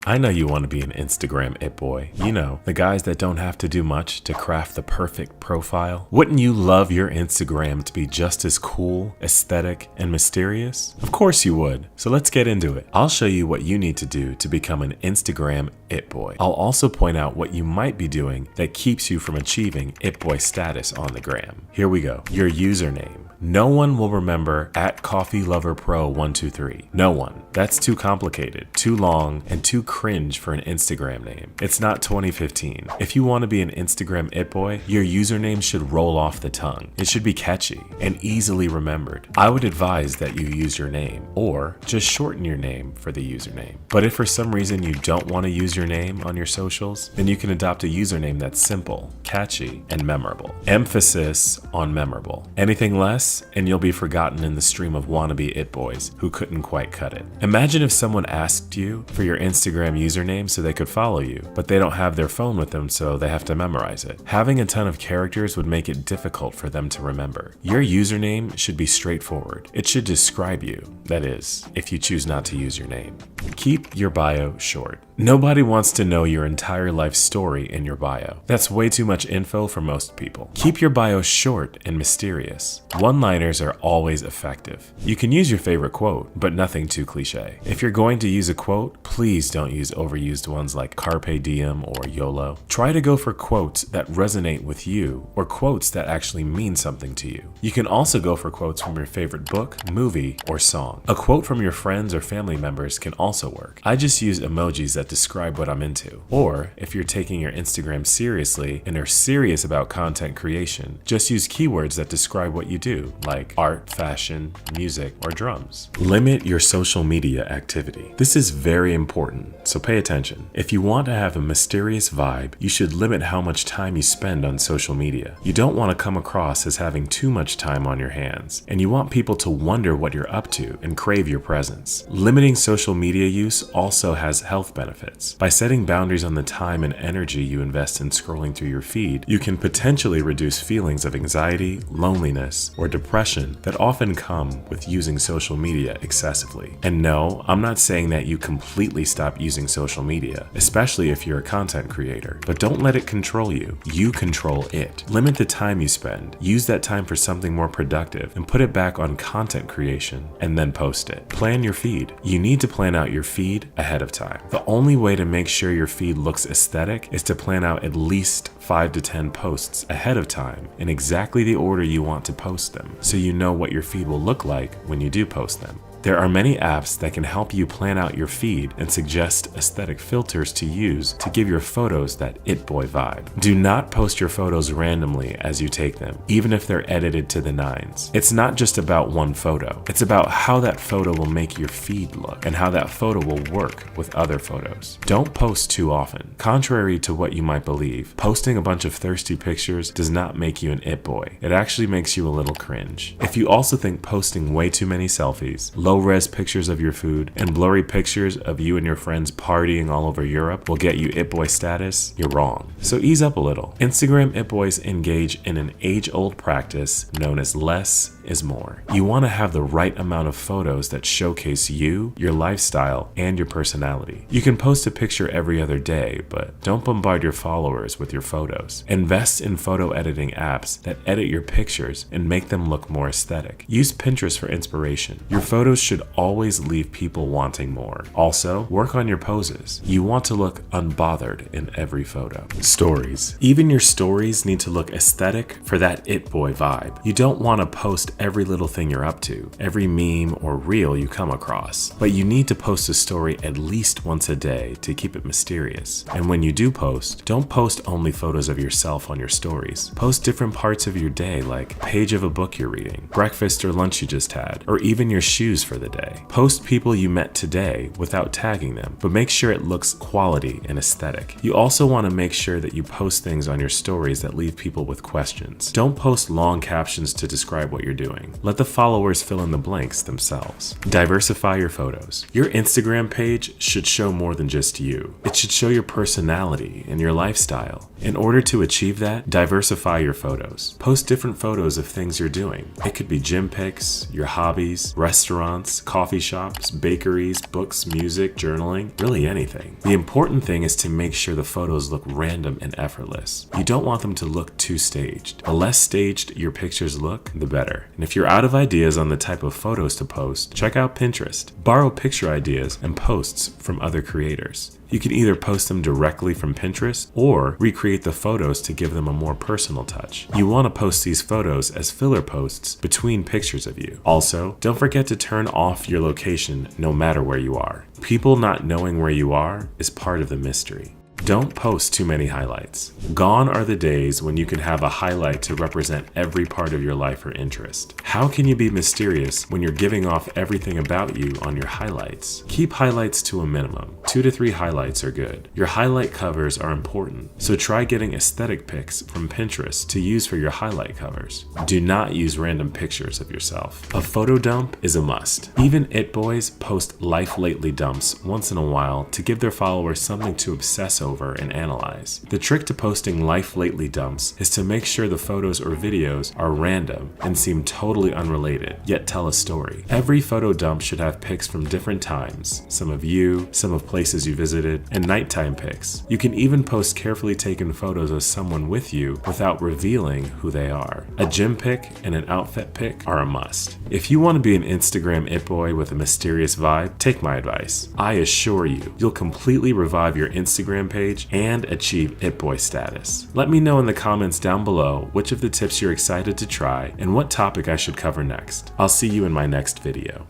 I know you want to be an Instagram it boy. You know, the guys that don't have to do much to craft the perfect profile. Wouldn't you love your Instagram to be just as cool, aesthetic, and mysterious? Of course you would. So let's get into it. I'll show you what you need to do to become an Instagram it boy. I'll also point out what you might be doing that keeps you from achieving it boy status on the gram. Here we go. Your username. No one will remember @CoffeeLoverPro123. No one. That's too complicated, too long, and too cringe for an Instagram name. It's not 2015. If you want to be an Instagram it boy, your username should roll off the tongue. It should be catchy and easily remembered. I would advise that you use your name, or just shorten your name for the username. But if for some reason you don't want to use your name on your socials, then you can adopt a username that's simple, catchy, and memorable. Emphasis on memorable. Anything less, and you'll be forgotten in the stream of wannabe it boys who couldn't quite cut it. Imagine if someone asked you for your Instagram username so they could follow you, but they don't have their phone with them, so they have to memorize it. Having a ton of characters would make it difficult for them to remember. Your username should be straightforward. It should describe you, that is, if you choose not to use your name. Keep your bio short. Nobody wants to know your entire life story in your bio. That's way too much info for most people. Keep your bio short and mysterious. One-liners are always effective. You can use your favorite quote, but nothing too cliche. If you're going to use a quote, please don't use overused ones like carpe diem or YOLO. Try to go for quotes that resonate with you, or quotes that actually mean something to you. You can also go for quotes from your favorite book, movie, or song. A quote from your friends or family members can also work. I just use emojis that describe what I'm into. Or, if you're taking your Instagram seriously and are serious about content creation, just use keywords that describe what you do, like art, fashion, music, or drums. Limit your social media activity. This is very important, so pay attention. If you want to have a mysterious vibe, you should limit how much time you spend on social media. You don't want to come across as having too much time on your hands, and you want people to wonder what you're up to and crave your presence. Limiting social media use also has health benefits. By setting boundaries on the time and energy you invest in scrolling through your feed, you can potentially reduce feelings of anxiety, loneliness, or depression that often come with using social media excessively. And no, I'm not saying that you completely stop using social media, especially if you're a content creator, but don't let it control you. You control it. Limit the time you spend. Use that time for something more productive and put it back on content creation, and then post it. Plan your feed. You need to plan out your feed ahead of time. The only way to make sure your feed looks aesthetic is to plan out at least 5 to 10 posts ahead of time in exactly the order you want to post them, so you know what your feed will look like when you do post them. There are many apps that can help you plan out your feed and suggest aesthetic filters to use to give your photos that it boy vibe. Do not post your photos randomly as you take them, even if they're edited to the nines. It's not just about one photo. It's about how that photo will make your feed look and how that photo will work with other photos. Don't post too often. Contrary to what you might believe, posting a bunch of thirsty pictures does not make you an it boy. It actually makes you a little cringe. If you also think posting way too many selfies, low-res pictures of your food, and blurry pictures of you and your friends partying all over Europe will get you it boy status, you're wrong. So ease up a little. Instagram it boys engage in an age-old practice known as less is more. You want to have the right amount of photos that showcase you, your lifestyle, and your personality. You can post a picture every other day, but don't bombard your followers with your photos. Invest in photo editing apps that edit your pictures and make them look more aesthetic. Use Pinterest for inspiration. Your photos should always leave people wanting more. Also, work on your poses. You want to look unbothered in every photo. Stories. Even your stories need to look aesthetic for that it boy vibe. You don't want to post every little thing you're up to, every meme or reel you come across, but you need to post a story at least once a day to keep it mysterious. And when you do post, don't post only photos of yourself on your stories. Post different parts of your day, like a page of a book you're reading, breakfast or lunch you just had, or even your shoes for the day. Post people you met today without tagging them, but make sure it looks quality and aesthetic. You also want to make sure that you post things on your stories that leave people with questions. Don't post long captions to describe what you're doing. doing. Let the followers fill in the blanks themselves. Diversify your photos. Your Instagram page should show more than just you. It should show your personality and your lifestyle. In order to achieve that, diversify your photos. Post different photos of things you're doing. It could be gym pics, your hobbies, restaurants, coffee shops, bakeries, books, music, journaling, really anything. The important thing is to make sure the photos look random and effortless. You don't want them to look too staged. The less staged your pictures look, the better. And if you're out of ideas on the type of photos to post, check out Pinterest. Borrow picture ideas and posts from other creators. You can either post them directly from Pinterest or recreate the photos to give them a more personal touch. You want to post these photos as filler posts between pictures of you. Also, don't forget to turn off your location no matter where you are. People not knowing where you are is part of the mystery. Don't post too many highlights. Gone are the days when you can have a highlight to represent every part of your life or interest. How can you be mysterious when you're giving off everything about you on your highlights? Keep highlights to a minimum. 2 to 3 highlights are good. Your highlight covers are important, so try getting aesthetic pics from Pinterest to use for your highlight covers. Do not use random pictures of yourself. A photo dump is a must. Even it boys post life lately dumps once in a while to give their followers something to obsess over and analyze. The trick to posting life lately dumps is to make sure the photos or videos are random and seem totally unrelated, yet tell a story. Every photo dump should have pics from different times, some of you, some of places you visited, and nighttime pics. You can even post carefully taken photos of someone with you without revealing who they are. A gym pic and an outfit pic are a must. If you want to be an Instagram it boy with a mysterious vibe, take my advice. I assure you, you'll completely revive your Instagram page and achieve it boy status. Let me know in the comments down below which of the tips you're excited to try and what topic I should cover next. I'll see you in my next video.